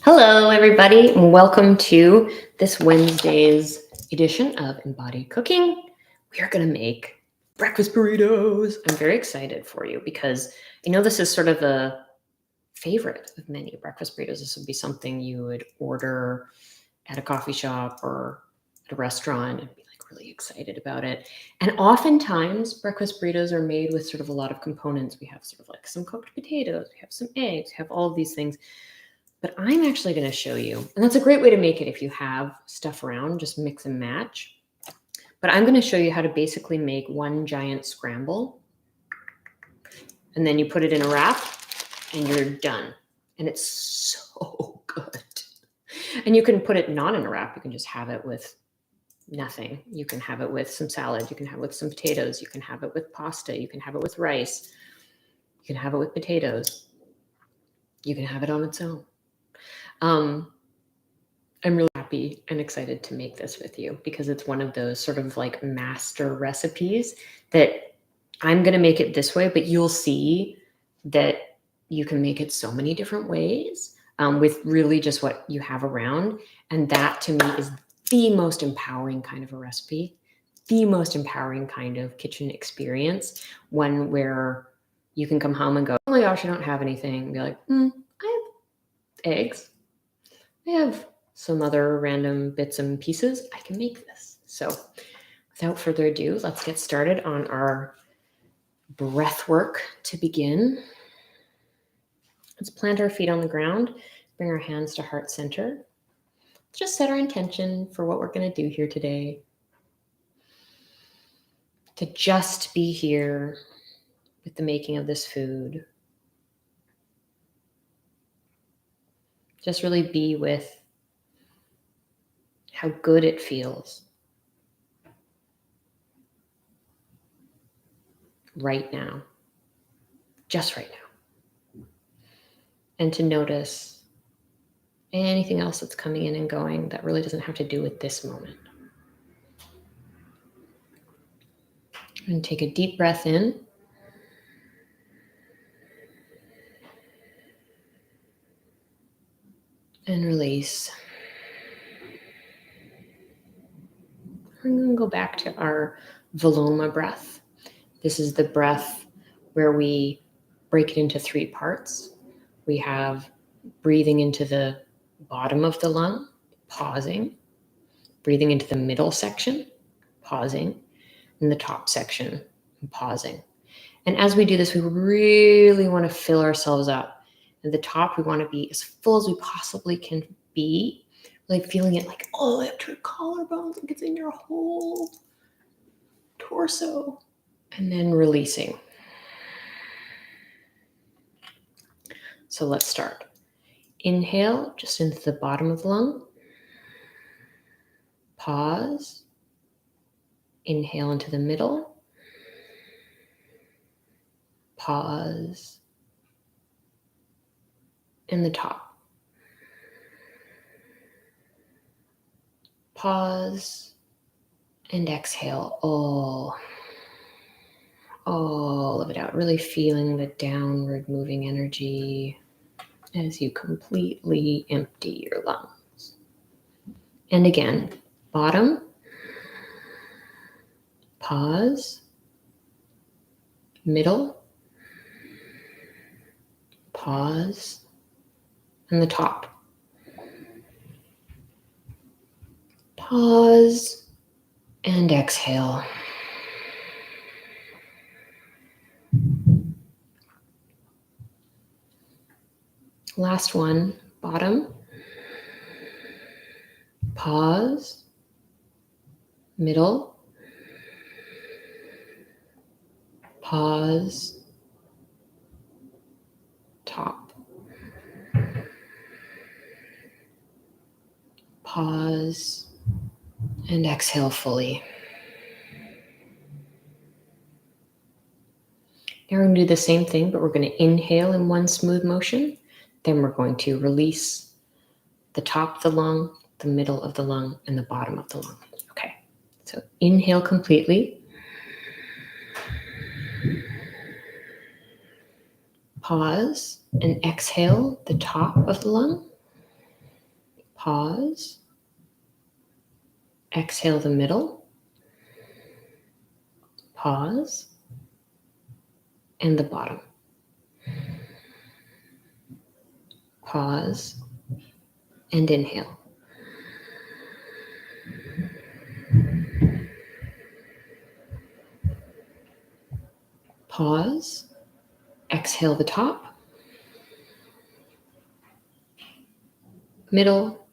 Hello, everybody, and welcome to this Wednesday's edition of Embodied Cooking. We are going to make breakfast burritos. I'm very excited for you because I know this is sort of a favorite of many breakfast burritos. This would be something you would order at a coffee shop or at a restaurant and be like really excited about it. And oftentimes, breakfast burritos are made with sort of a lot of components. We have sort of like some cooked potatoes, we have some eggs, we have all of these things. But I'm actually going to show you, and that's a great way to make it if you have stuff around, just mix and match. But I'm going to show you how to basically make one giant scramble. And then you put it in a wrap and you're done. And it's so good. And you can put it not in a wrap. You can just have it with nothing. You can have it with some salad. You can have it with some potatoes. You can have it with pasta. You can have it with rice. You can have it with potatoes. You can have it on its own. I'm really happy and excited to make this with you because it's one of those sort of like master recipes that I'm going to make it this way, but you'll see that you can make it so many different ways with really just what you have around. And that to me is the most empowering kind of a recipe, the most empowering kind of kitchen experience, one where you can come home and go, oh my gosh, I don't have anything. And be like, I have eggs. I have some other random bits and pieces. I can make this. So without further ado, let's get started on our breath work to begin. Let's plant our feet on the ground, bring our hands to heart center. Just set our intention for what we're going to do here today. To just be here with the making of this food. Just really be with how good it feels right now, just right now. And to notice anything else that's coming in and going that really doesn't have to do with this moment. And take a deep breath in. And release. We're going to go back to our Viloma breath. This is the breath where we break it into 3 parts. We have breathing into the bottom of the lung, pausing, breathing into the middle section, pausing, and the top section, pausing. And as we do this, we really want to fill ourselves up. At the top, we want to be as full as we possibly can be, like feeling it like all the way up to your collarbones, like it's in your whole torso. And then releasing. So let's start. Inhale, just into the bottom of the lung. Pause. Inhale into the middle. Pause. And the top. Pause. And exhale all of it out. Really feeling the downward moving energy as you completely empty your lungs. And again, bottom. Pause. Middle. Pause. And the top. Pause and exhale. Last one, bottom. Pause. Middle. Pause. Top. Pause and exhale fully. Now we're going to do the same thing, but we're going to inhale in one smooth motion. Then we're going to release the top of the lung, the middle of the lung, and the bottom of the lung. Okay, so inhale completely. Pause and exhale the top of the lung. Pause. Exhale the middle. Pause. And the bottom. Pause. And inhale. Pause. Exhale the top. Middle.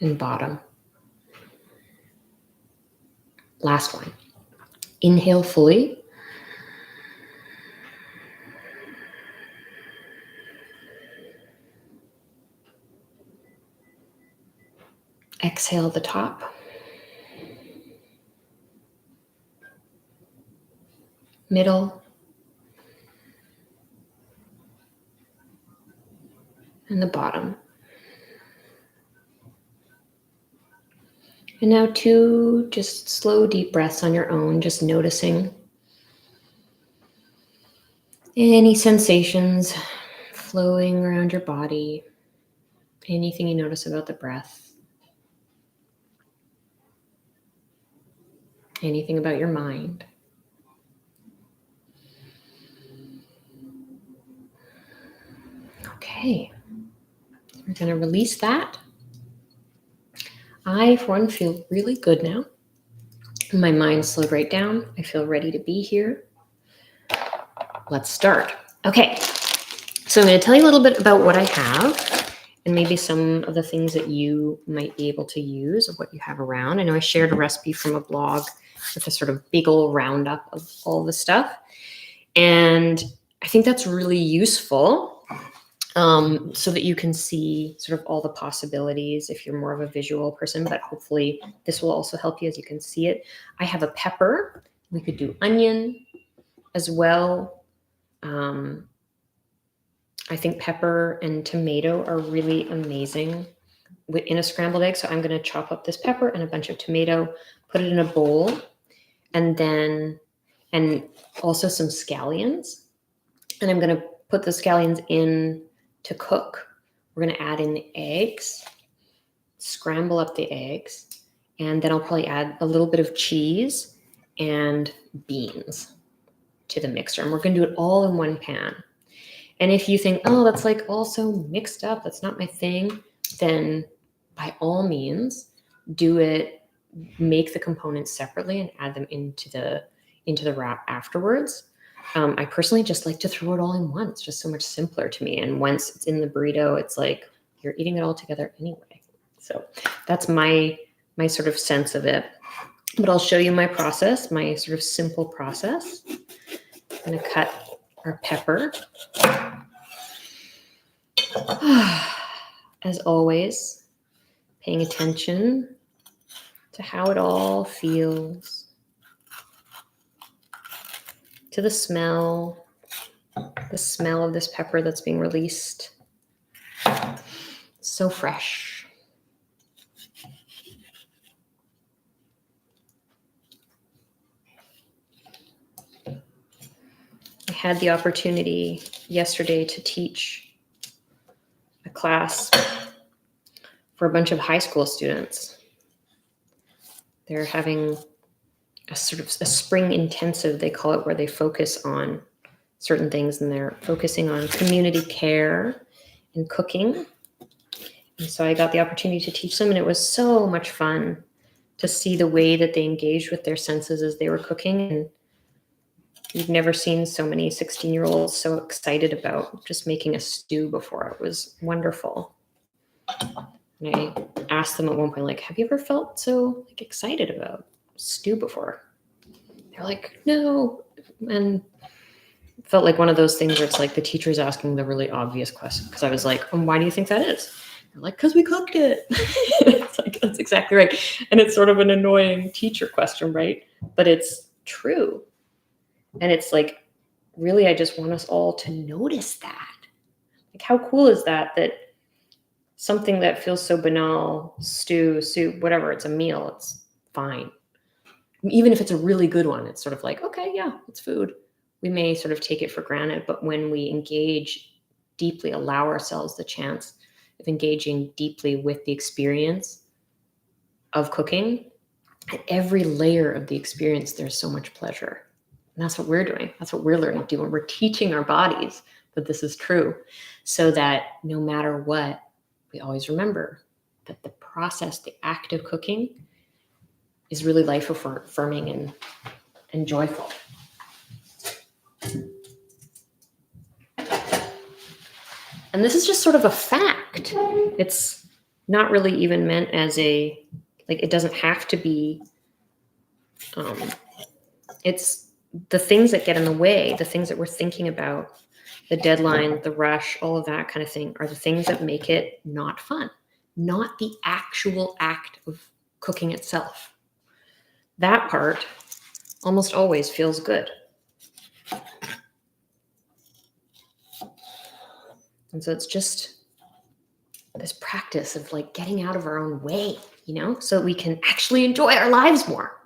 And bottom. Last one. Inhale fully. Exhale the top. Middle. And the bottom. And now 2 just slow, deep breaths on your own, just noticing any sensations flowing around your body, anything you notice about the breath, anything about your mind. Okay, we're going to release that. I, for one, feel really good now. My mind slowed right down. I feel ready to be here. Let's start. Okay, so I'm going to tell you a little bit about what I have and maybe some of the things that you might be able to use of what you have around. I know I shared a recipe from a blog with a sort of big old roundup of all the stuff. And I think that's really useful. So that you can see sort of all the possibilities if you're more of a visual person, but hopefully this will also help you as you can see it. I have a pepper. We could do onion as well. I think pepper and tomato are really amazing in a scrambled egg. So I'm going to chop up this pepper and a bunch of tomato, put it in a bowl, and also some scallions. And I'm going to put the scallions in to cook. We're going to add in the eggs, scramble up the eggs, and then I'll probably add a little bit of cheese and beans to the mixture. And we're going to do it all in one pan. And if you think, oh, that's like all so mixed up, that's not my thing, then by all means, do it, make the components separately and add them into the wrap afterwards. I personally just like to throw it all in one. It's just so much simpler to me. And once it's in the burrito, it's like you're eating it all together anyway. So that's my sort of sense of it. But I'll show you my process, my sort of simple process. I'm going to cut our pepper. As always, paying attention to how it all feels. To the smell of this pepper that's being released. So fresh. I had the opportunity yesterday to teach a class for a bunch of high school students. They're having a sort of a spring intensive, they call it, where they focus on certain things, and they're focusing on community care and cooking. And so I got the opportunity to teach them, and it was so much fun to see the way that they engaged with their senses as they were cooking. And you've never seen so many 16-year-olds so excited about just making a stew before. It was wonderful. And I asked them at one point, like, have you ever felt so excited about stew before? They're like, no. And it felt like one of those things where it's like the teacher's asking the really obvious question, because I was like, why do you think that is? They're like, because we cooked it. It's like, that's exactly right. And it's sort of an annoying teacher question, right? But it's true. And it's like, really, I just want us all to notice that. Like, how cool is that something that feels so banal, stew, soup, whatever, it's a meal, it's fine. Even if it's a really good one, it's sort of like, okay, yeah, it's food. We may sort of take it for granted, but when we engage deeply, allow ourselves the chance of engaging deeply with the experience of cooking, at every layer of the experience, there's so much pleasure. And that's what we're doing. That's what we're learning to do. And we're teaching our bodies that this is true, so that no matter what, we always remember that the process, the act of cooking, is really life affirming and joyful. And this is just sort of a fact. It's not really even meant as a, like, it doesn't have to be, it's the things that get in the way, the things that we're thinking about, the deadline, the rush, all of that kind of thing, are the things that make it not fun, not the actual act of cooking itself. That part almost always feels good. And so it's just this practice of like getting out of our own way, you know, so that we can actually enjoy our lives more.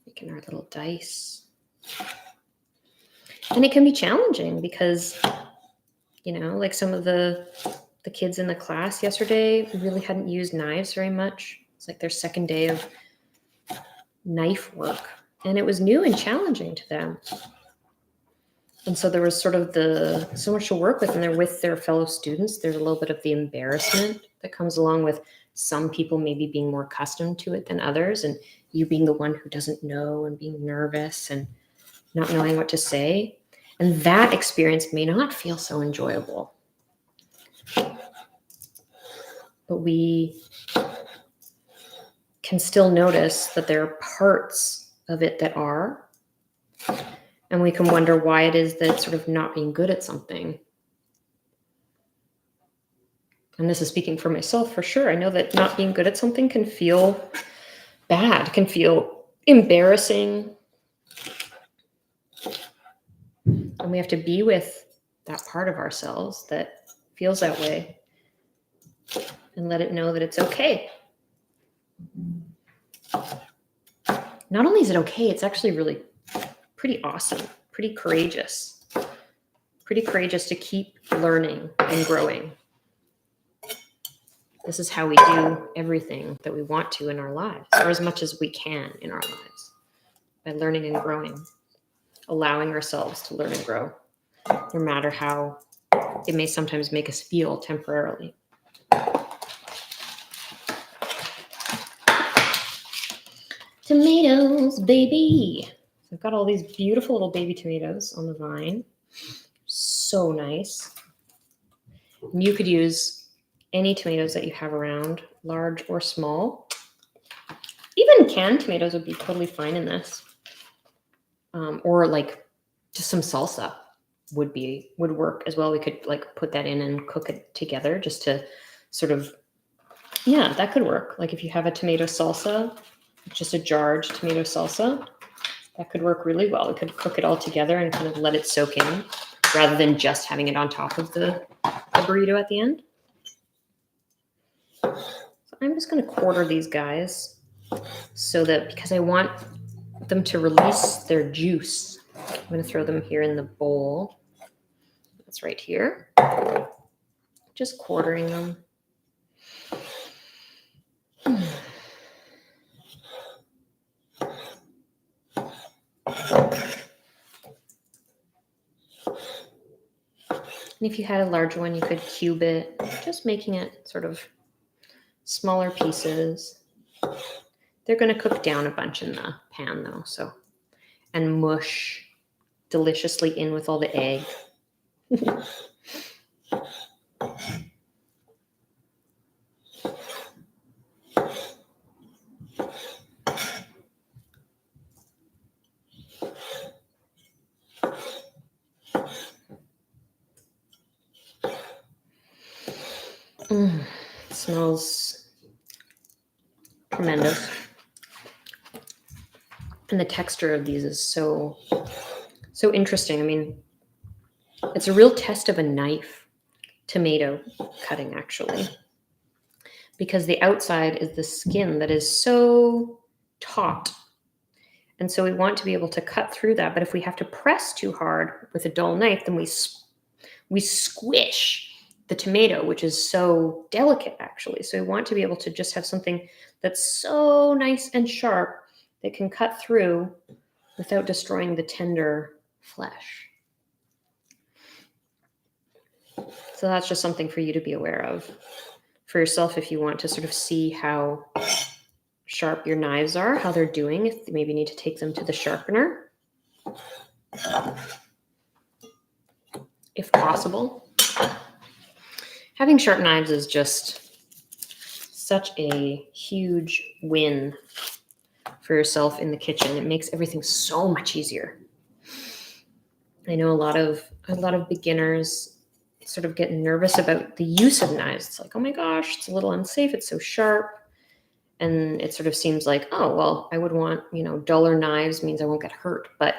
Making our little dice. And it can be challenging because, you know, like some of the kids in the class yesterday really hadn't used knives very much. It's like their second day of knife work, and it was new and challenging to them. And so there was sort of so much to work with, and they're with their fellow students. There's a little bit of the embarrassment that comes along with some people maybe being more accustomed to it than others, and you being the one who doesn't know and being nervous and not knowing what to say. And that experience may not feel so enjoyable. But we can still notice that there are parts of it that are, and we can wonder why it is that it's sort of not being good at something. And this is speaking for myself for sure. I know that not being good at something can feel bad, can feel embarrassing. And we have to be with that part of ourselves that feels that way and let it know that it's okay. Not only is it okay, it's actually really pretty awesome, pretty courageous to keep learning and growing. This is how we do everything that we want to in our lives, or as much as we can in our lives, by learning and growing, allowing ourselves to learn and grow, no matter how it may sometimes make us feel temporarily. Tomatoes, baby. I've got all these beautiful little baby tomatoes on the vine. So nice. And you could use any tomatoes that you have around, large or small. Even canned tomatoes would be totally fine in this. Or like just some salsa would work as well. We could like put that in and cook it together just to sort of, yeah, that could work. Like if you have a tomato salsa, just a jarred tomato salsa, that could work really well. We could cook it all together and kind of let it soak in rather than just having it on top of the burrito at the end. So I'm just going to quarter these guys so that, because I want them to release their juice, I'm going to throw them here in the bowl. That's right here. Just quartering them. And if you had a large one, you could cube it, just making it sort of smaller pieces. They're going to cook down a bunch in the pan though, so, and mush deliciously in with all the egg. Smells tremendous. And the texture of these is so interesting. I mean, it's a real test of a knife tomato cutting, actually. because the outside is the skin that is so taut. And so we want to be able to cut through that. But if we have to press too hard with a dull knife, then we squish the tomato, which is so delicate, actually. So we want to be able to just have something that's so nice and sharp that can cut through without destroying the tender flesh. So that's just something for you to be aware of for yourself if you want to sort of see how sharp your knives are, how they're doing, if you maybe need to take them to the sharpener, if possible. Having sharp knives is just such a huge win for yourself in the kitchen. It makes everything so much easier. I know a lot of beginners sort of get nervous about the use of knives. It's like, oh my gosh, it's a little unsafe. It's so sharp. And it sort of seems like, oh, well, I would want, duller knives means I won't get hurt. But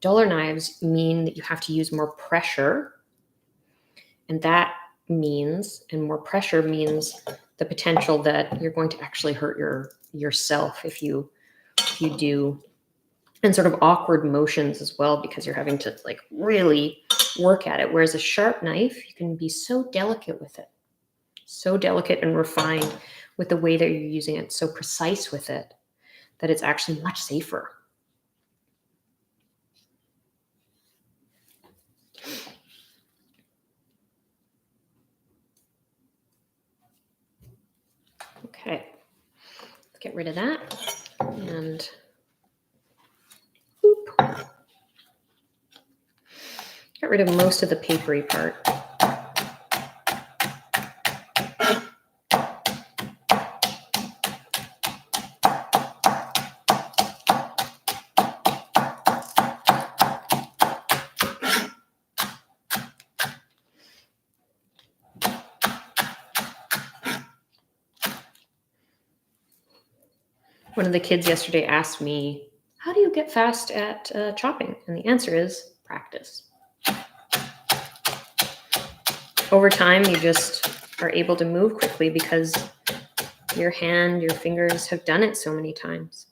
duller knives mean that you have to use more pressure. And that means, and more pressure means the potential that you're going to actually hurt yourself if you do. And sort of awkward motions as well, because you're having to like really work at it. Whereas a sharp knife, you can be so delicate with it, so delicate and refined with the way that you're using it, so precise with it, that it's actually much safer. Okay, let's get rid of that. And get rid of most of the papery part. One of the kids yesterday asked me, how do you get fast at chopping? And the answer is practice. Over time, you just are able to move quickly because your hand, your fingers have done it so many times.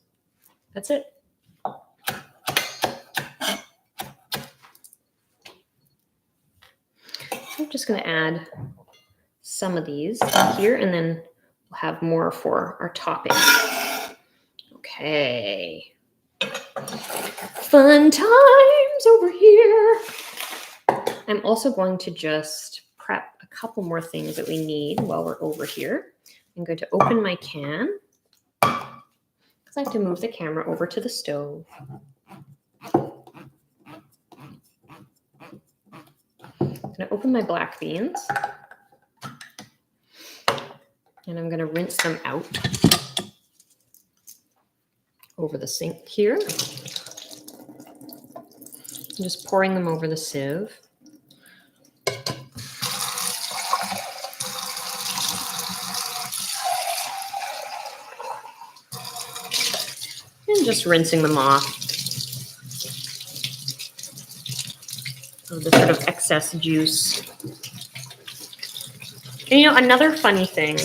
That's it. I'm just going to add some of these here, and then we'll have more for our topping. Okay. Fun times over here. I'm also going to just prep a couple more things that we need while we're over here. I'm going to open my can because I have to move the camera over to the stove. I'm going to open my black beans and I'm going to rinse them out over the sink here. I'm just pouring them over the sieve. And just rinsing them off of the sort of excess juice. And another funny thing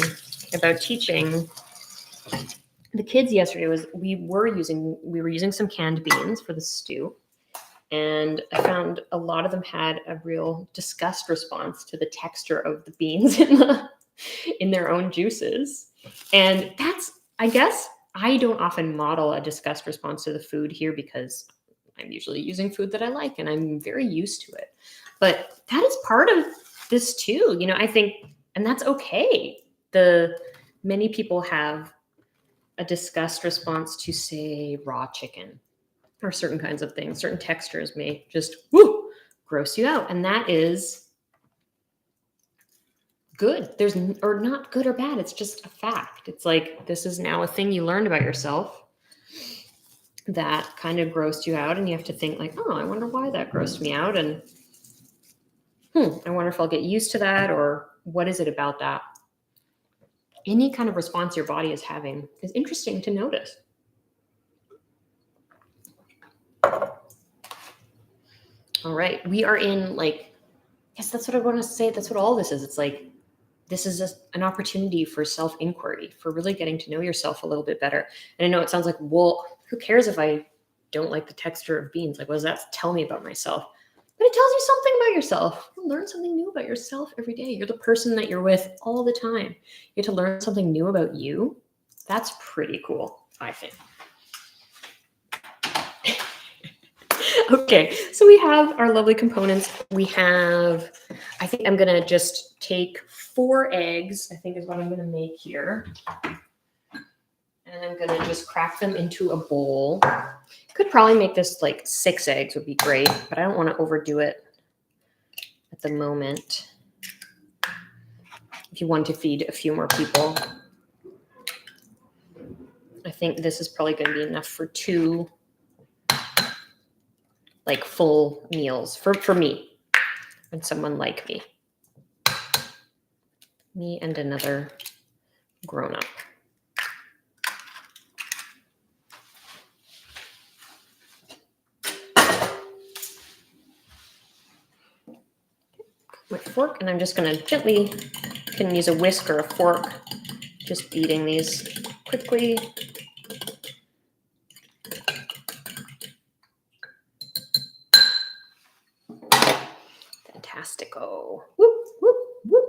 about teaching the kids yesterday was we were using some canned beans for the stew. And I found a lot of them had a real disgust response to the texture of the beans in their own juices. And I guess I don't often model a disgust response to the food here because I'm usually using food that I like and I'm very used to it. But that is part of this too, I think, and that's okay. Many people have a disgust response to, say, raw chicken or certain kinds of things. Certain textures may just gross you out. And that is good. Or not good or bad. It's just a fact. It's like, this is now a thing you learned about yourself that kind of grossed you out. And you have to think like, oh, I wonder why that grossed me out. And I wonder if I'll get used to that, or what is it about that? Any kind of response your body is having is interesting to notice. All right, we are in, like, yes, that's what I want to say. That's what all this is. It's like this is an opportunity for self-inquiry, for really getting to know yourself a little bit better. And I know it sounds like, well, who cares if I don't like the texture of beans? Like, what does that tell me about myself? But it tells you something about yourself. You learn something new about yourself every day. You're the person that you're with all the time. You get to learn something new about you. That's pretty cool, I think. Okay, so we have our lovely components. We have, I think I'm gonna just take 4 eggs, I think is what I'm gonna make here. And I'm gonna just crack them into a bowl. Could probably make this like 6 eggs would be great, but I don't wanna overdo it at the moment. If you want to feed a few more people. I think this is probably gonna be enough for 2 like full meals for me and someone like me. Me and another grown-up. My fork, and I'm just gonna gently, you can use a whisk or a fork, just beating these quickly. Fantastico. Whoop, whoop, whoop.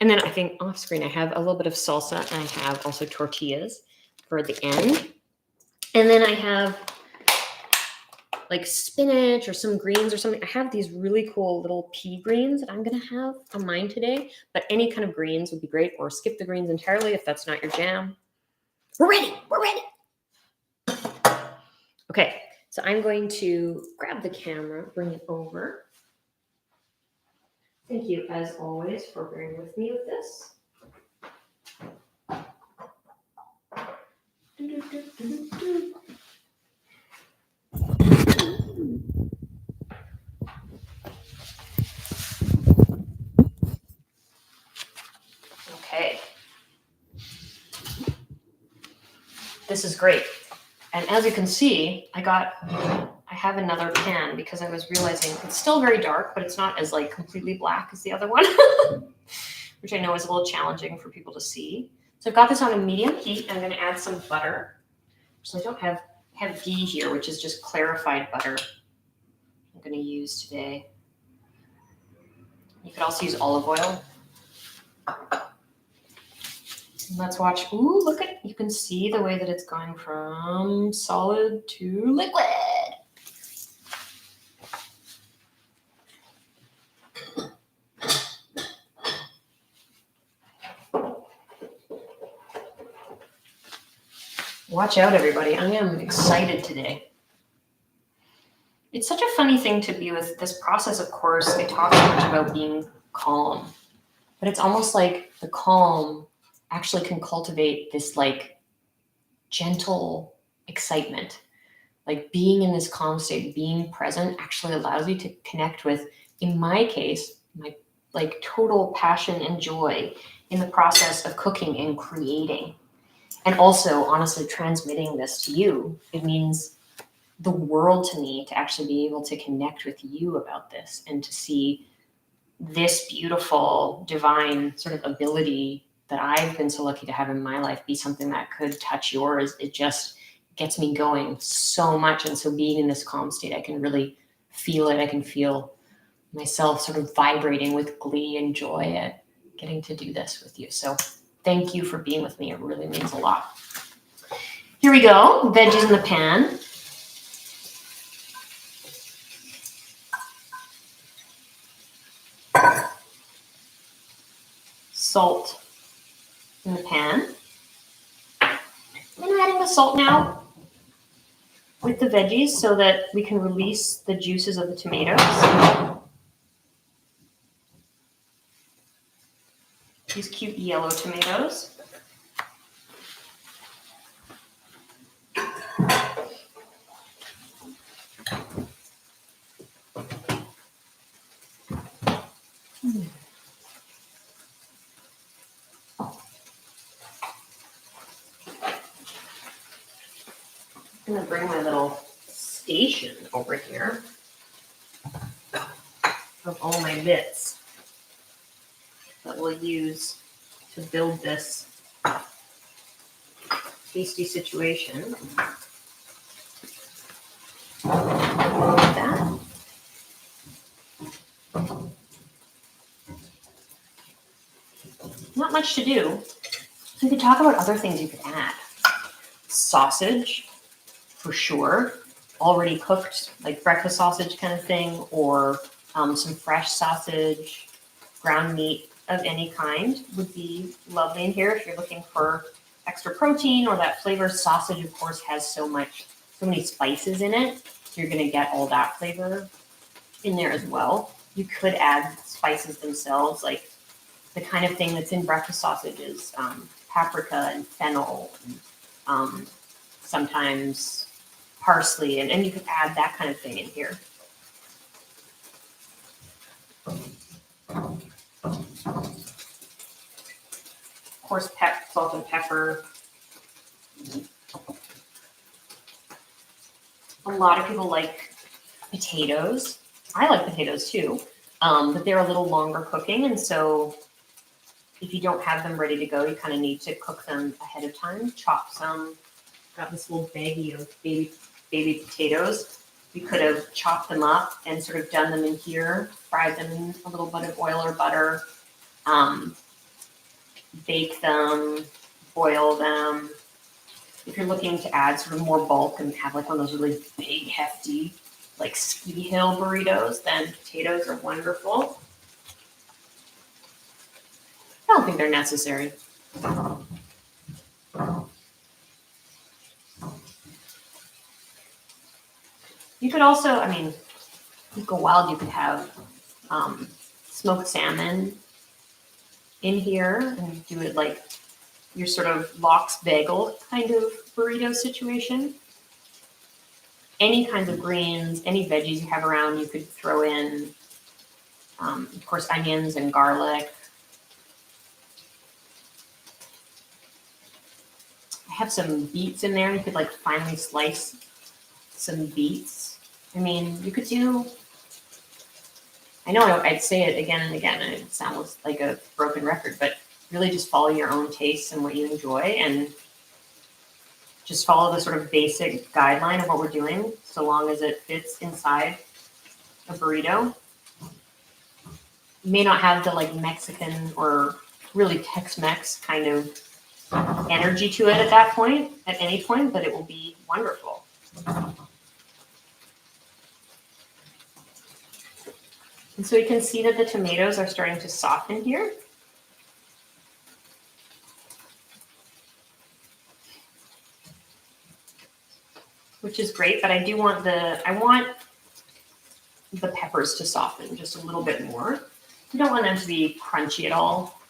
And then I think off screen, I have a little bit of salsa, and I have also tortillas for the end. And then I have like spinach or some greens or something. I have these really cool little pea greens that I'm going to have on mine today, but any kind of greens would be great, or skip the greens entirely if that's not your jam. We're ready. We're ready. Okay, so I'm going to grab the camera, bring it over. Thank you, as always, for bearing with me with this. Okay. This is great. And as you can see, I have another pan because I was realizing it's still very dark, but it's not as like completely black as the other one, which I know is a little challenging for people to see. So I've got this on a medium heat. I'm going to add some butter. So I don't have ghee here, which is just clarified butter I'm going to use today. You could also use olive oil. Let's watch. Ooh, look at, you can see the way that it's going from solid to liquid. Watch out, everybody. I am excited today. It's such a funny thing to be with this process, of course. They talk so much about being calm, but it's almost like the calm actually can cultivate this like gentle excitement. Like being in this calm state, being present actually allows you to connect with, in my case, my like total passion and joy in the process of cooking and creating. And also, honestly, transmitting this to you. It means the world to me to actually be able to connect with you about this and to see this beautiful, divine sort of ability that I've been so lucky to have in my life be something that could touch yours. It just gets me going so much. And so being in this calm state, I can really feel it. I can feel myself sort of vibrating with glee and joy at getting to do this with you. So thank you for being with me. It really means a lot. Here we go. Veggies in the pan. Salt in the pan. I'm adding the salt now with the veggies so that we can release the juices of the tomatoes. These cute yellow tomatoes. I'm going to bring my little station over here of all my bits that we'll use to build this tasty situation. Like that. Not much to do. So we could talk about other things you could add. Sausage, for sure. Already cooked, like breakfast sausage kind of thing, or some fresh sausage, ground meat of any kind would be lovely in here if you're looking for extra protein or that flavor. Sausage, of course, has so many spices in it, so you're going to get all that flavor in there as well. You could add spices themselves, like the kind of thing that's in breakfast sausage is paprika and fennel, and sometimes parsley, and you could add that kind of thing in here. Of course, salt and pepper. A lot of people like potatoes. I like potatoes too, but they're a little longer cooking, and so if you don't have them ready to go, you kind of need to cook them ahead of time. Chop some. Got this little baggie of baby potatoes. You could have chopped them up and sort of done them in here, fried them in a little bit of oil or butter, bake them, boil them. If you're looking to add sort of more bulk and have like one of those really big, hefty, like ski hill burritos, then potatoes are wonderful. I don't think they're necessary. You could also, I mean, you go wild, you could have smoked salmon in here and do it like your sort of lox bagel kind of burrito situation. Any kinds of greens, any veggies you have around, you could throw in, of course, onions and garlic. I have some beets in there. You could like finely slice some beets. I mean, you could do, I know I'd say it again and again, and it sounds like a broken record, but really just follow your own tastes and what you enjoy, and just follow the sort of basic guideline of what we're doing, so long as it fits inside a burrito. You may not have the like Mexican or really Tex-Mex kind of energy to it at any point, but it will be wonderful. And so you can see that the tomatoes are starting to soften here. Which is great, but I want the peppers to soften just a little bit more. You don't want them to be crunchy at all.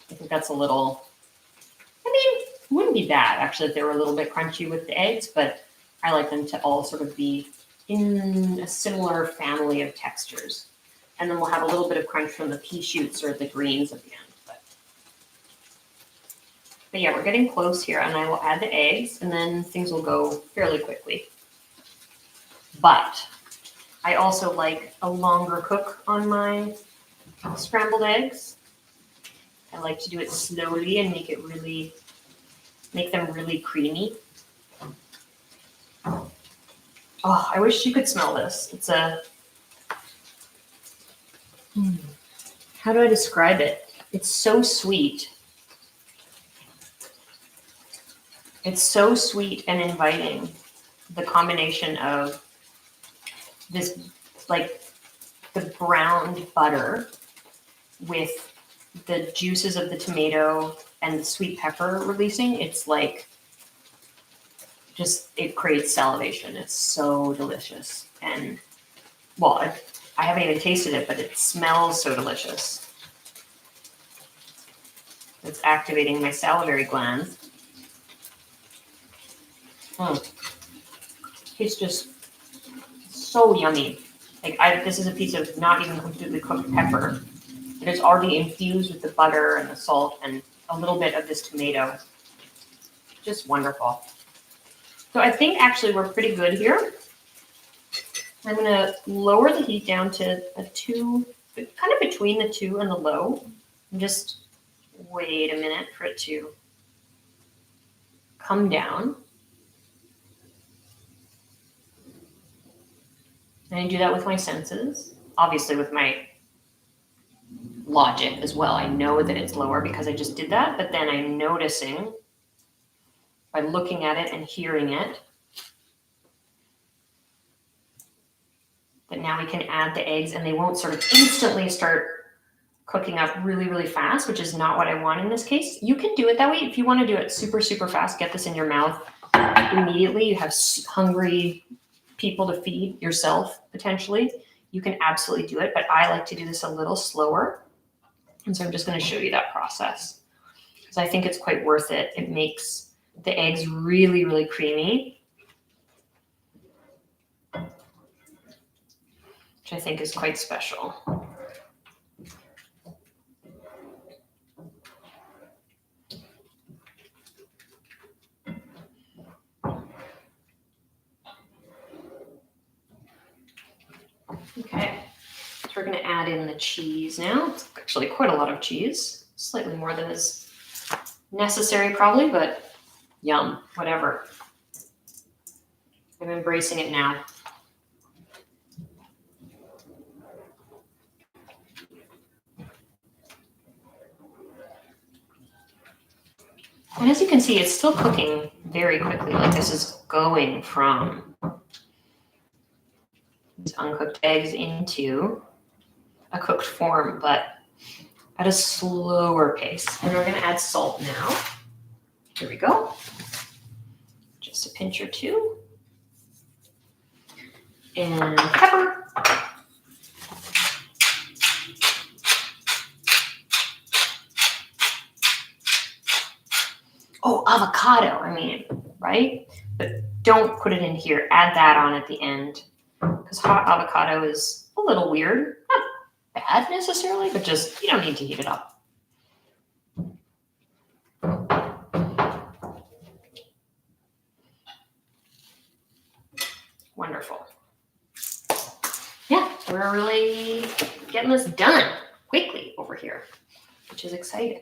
I think that's a little, I mean, it wouldn't be bad actually if they were a little bit crunchy with the eggs, but I like them to all sort of be in a similar family of textures. And then we'll have a little bit of crunch from the pea shoots or the greens at the end. But yeah, we're getting close here, and I will add the eggs, and then things will go fairly quickly. But I also like a longer cook on my scrambled eggs. I like to do it slowly and make them really creamy. Oh, I wish you could smell this. It's how do I describe it? It's so sweet. It's so sweet and inviting. The combination of this, like the browned butter with the juices of the tomato and the sweet pepper releasing, it's like, it creates salivation. It's so delicious. And well, I haven't even tasted it, but it smells so delicious. It's activating my salivary glands. It's just so yummy. Like this is a piece of not even completely cooked pepper. It is already infused with the butter and the salt and a little bit of this tomato. Just wonderful. So I think actually we're pretty good here. I'm going to lower the heat down to a 2, kind of between the 2 and the low. And just wait a minute for it to come down. And I do that with my senses, obviously with my logic as well. I know that it's lower because I just did that, but then I'm noticing by looking at it and hearing it that now we can add the eggs and they won't sort of instantly start cooking up really, really fast, which is not what I want in this case. You can do it that way. If you want to do it super, super fast, get this in your mouth immediately. You have hungry people to feed, yourself potentially. You can absolutely do it, but I like to do this a little slower. And so I'm just going to show you that process because I think it's quite worth it. It makes the eggs really, really creamy, which I think is quite special. Okay, so we're going to add in the cheese now. It's actually quite a lot of cheese, slightly more than is necessary probably, but yum, whatever. I'm embracing it now. And as you can see, it's still cooking very quickly. Like this is going from these uncooked eggs into a cooked form, but at a slower pace. And we're going to add salt now. Here we go. Just a pinch or two. And pepper. Oh, avocado, I mean, right? But don't put it in here. Add that on at the end because hot avocado is a little weird. Not bad necessarily, but just you don't need to heat it up. Wonderful. Yeah, we're really getting this done quickly over here, which is exciting.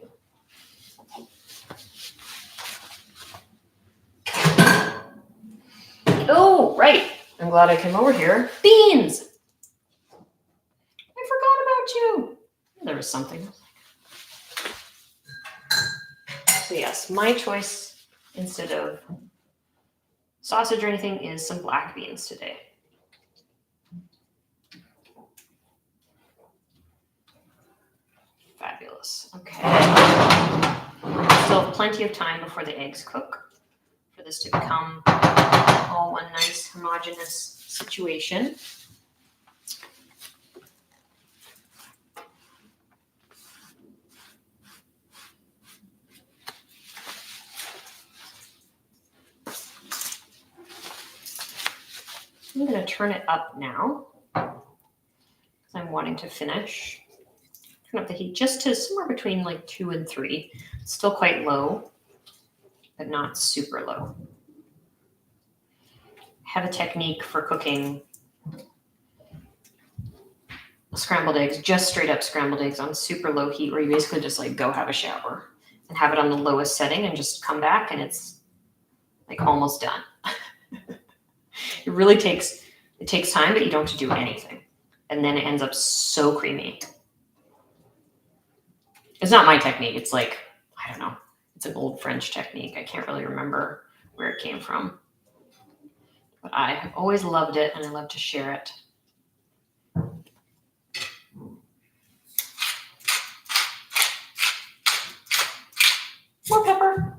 Oh, right. I'm glad I came over here. Beans. I forgot about you. There was something. So yes, my choice instead of sausage or anything is some black beans today. Fabulous. Okay. Still have plenty of time before the eggs cook for this to become all one nice homogeneous situation. I'm going to turn it up now because I'm wanting to finish. Turn up the heat just to somewhere between like 2 and 3. It's still quite low, but not super low. I have a technique for cooking scrambled eggs, just straight up scrambled eggs on super low heat where you basically just like go have a shower and have it on the lowest setting and just come back and it's like almost done. It really takes time, but you don't have to do anything. And then it ends up so creamy. It's not my technique. It's like, I don't know. It's an old French technique. I can't really remember where it came from. But I have always loved it and I love to share it. More pepper.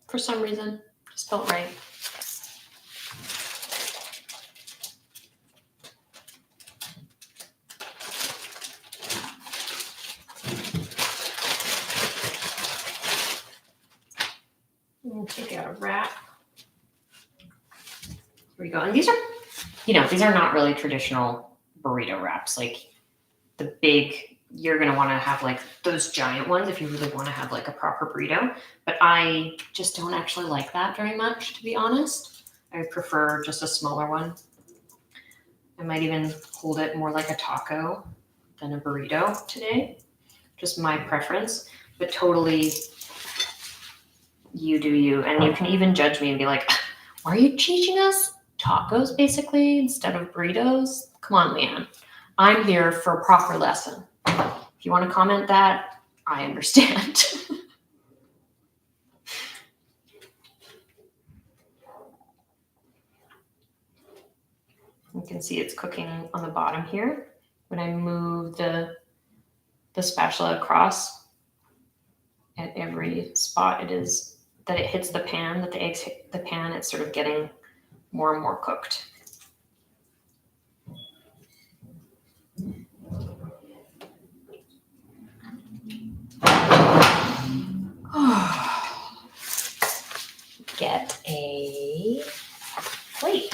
For some reason, just felt right. We'll take out a wrap. Here we go. And these are, these are not really traditional burrito wraps. Like the big, you're going to want to have like those giant ones if you really want to have like a proper burrito. But I just don't actually like that very much, to be honest. I prefer just a smaller one. I might even hold it more like a taco than a burrito today. Just my preference. But totally, you do you. And you can even judge me and be like, why are you teaching us tacos basically instead of burritos? Come on, Leanne. I'm here for a proper lesson. If you want to comment that, I understand. You can see it's cooking on the bottom here. When I move the spatula across at every spot it hits the pan, that the eggs hit the pan, it's sort of getting more and more cooked. Get a plate.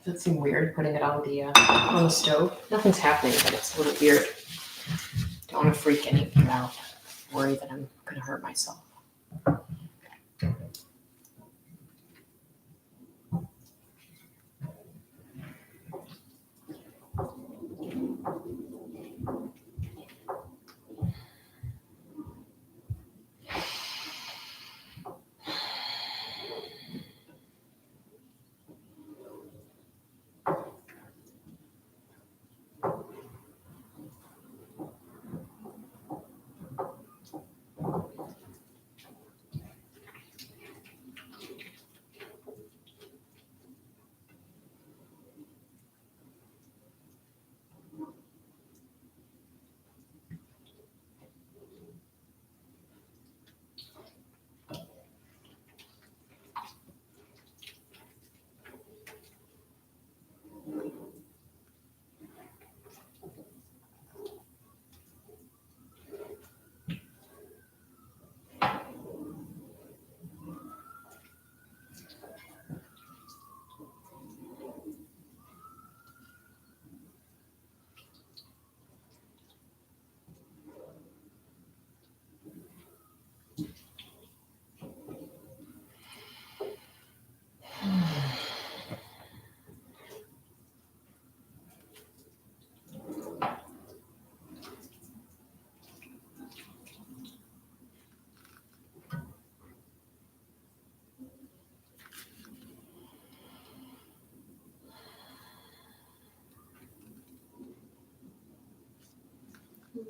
Does it seem weird putting it on the stove? Nothing's happening, but it's a little weird. Don't want to freak anything out. Worry that I'm going to hurt myself.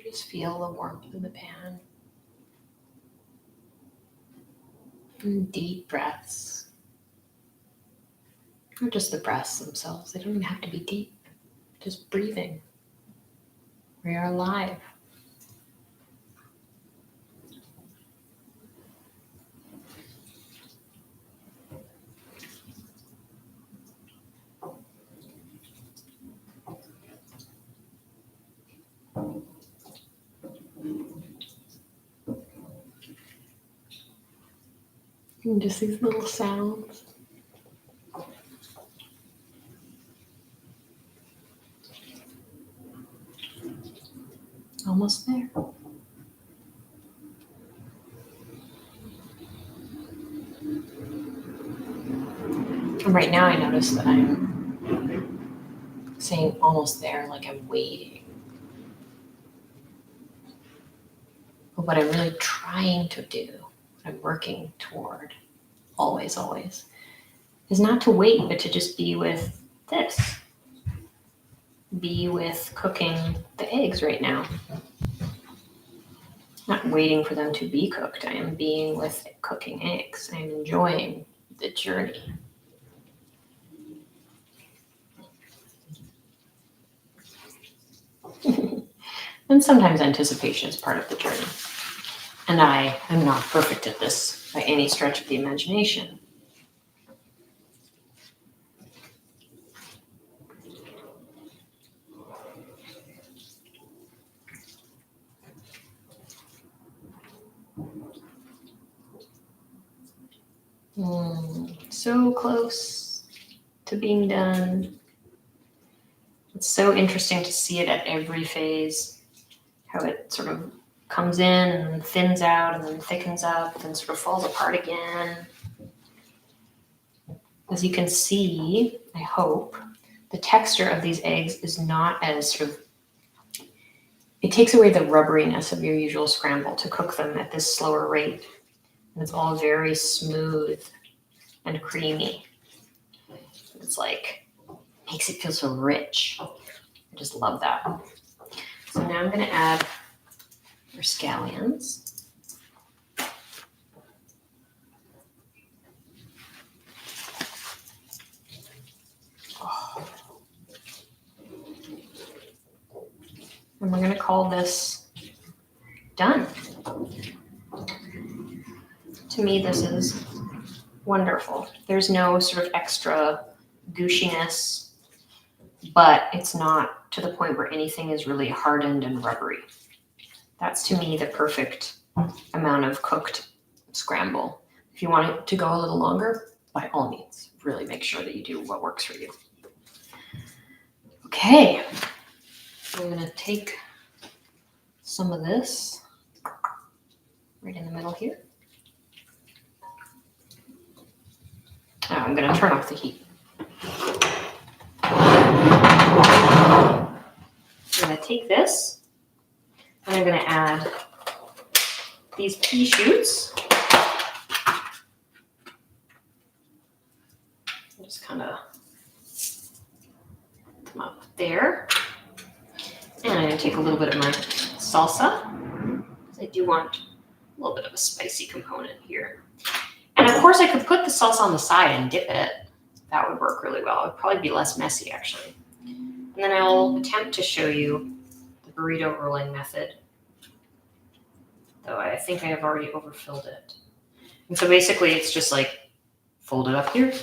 Just feel the warmth in the pan. And deep breaths. Or just the breaths themselves. They don't even have to be deep. Just breathing. We are alive. And just these little sounds. Almost there. And right now I notice that I'm saying almost there like I'm waiting. But what I'm really trying to do, what I'm working toward, always, is not to wait, but to just be with this. Be with cooking the eggs right now. Not waiting for them to be cooked. I am being with cooking eggs. I am enjoying the journey. And sometimes anticipation is part of the journey. And I am not perfect at this by any stretch of the imagination. So close to being done. It's so interesting to see it at every phase, how it sort of comes in and then thins out and then thickens up and then sort of falls apart again. As you can see, I hope, the texture of these eggs is not as sort of, it takes away the rubberiness of your usual scramble to cook them at this slower rate. And it's all very smooth and creamy. It's like, makes it feel so rich. I just love that. So now I'm going to add our scallions. And we're going to call this done. To me, this is wonderful. There's no sort of extra gooshiness, but it's not to the point where anything is really hardened and rubbery. That's to me the perfect amount of cooked scramble. If you want it to go a little longer, by all means, really make sure that you do what works for you. Okay, I'm gonna take some of this right in the middle here. Now I'm gonna turn off the heat. I'm gonna take this and I'm gonna add these pea shoots. Just kind of put them up there. And I'm gonna take a little bit of my salsa. I do want a little bit of a spicy component here. And of course I could put the salsa on the side and dip it. That would work really well. It would probably be less messy actually. And then I'll attempt to show you the burrito rolling method, though I think I have already overfilled it. And so basically it's just like fold it up here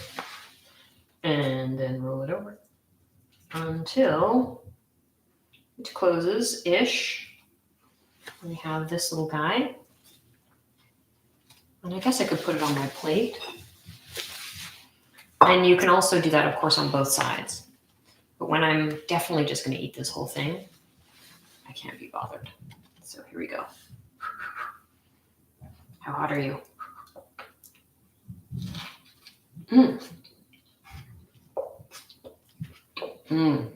and then roll it over until it closes-ish. We have this little guy. And I guess I could put it on my plate. And you can also do that, of course, on both sides. But when I'm definitely just going to eat this whole thing, I can't be bothered. So here we go. How hot are you? Mmm. Mmm.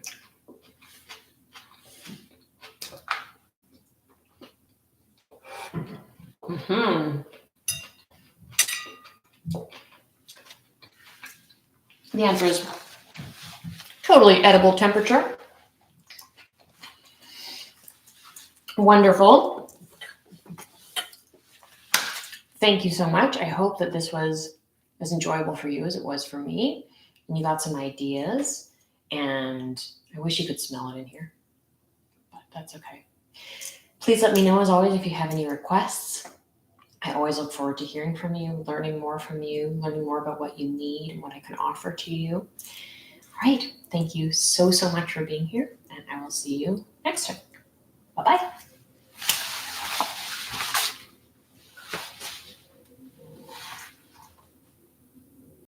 Mm-hmm. The answer is totally edible temperature. Wonderful. Thank you so much. I hope that this was as enjoyable for you as it was for me. And you got some ideas. And I wish you could smell it in here, but that's okay. Please let me know, as always, if you have any requests. I always look forward to hearing from you, learning more from you, learning more about what you need and what I can offer to you. All right. Thank you so much for being here, and I will see you next time. Bye-bye.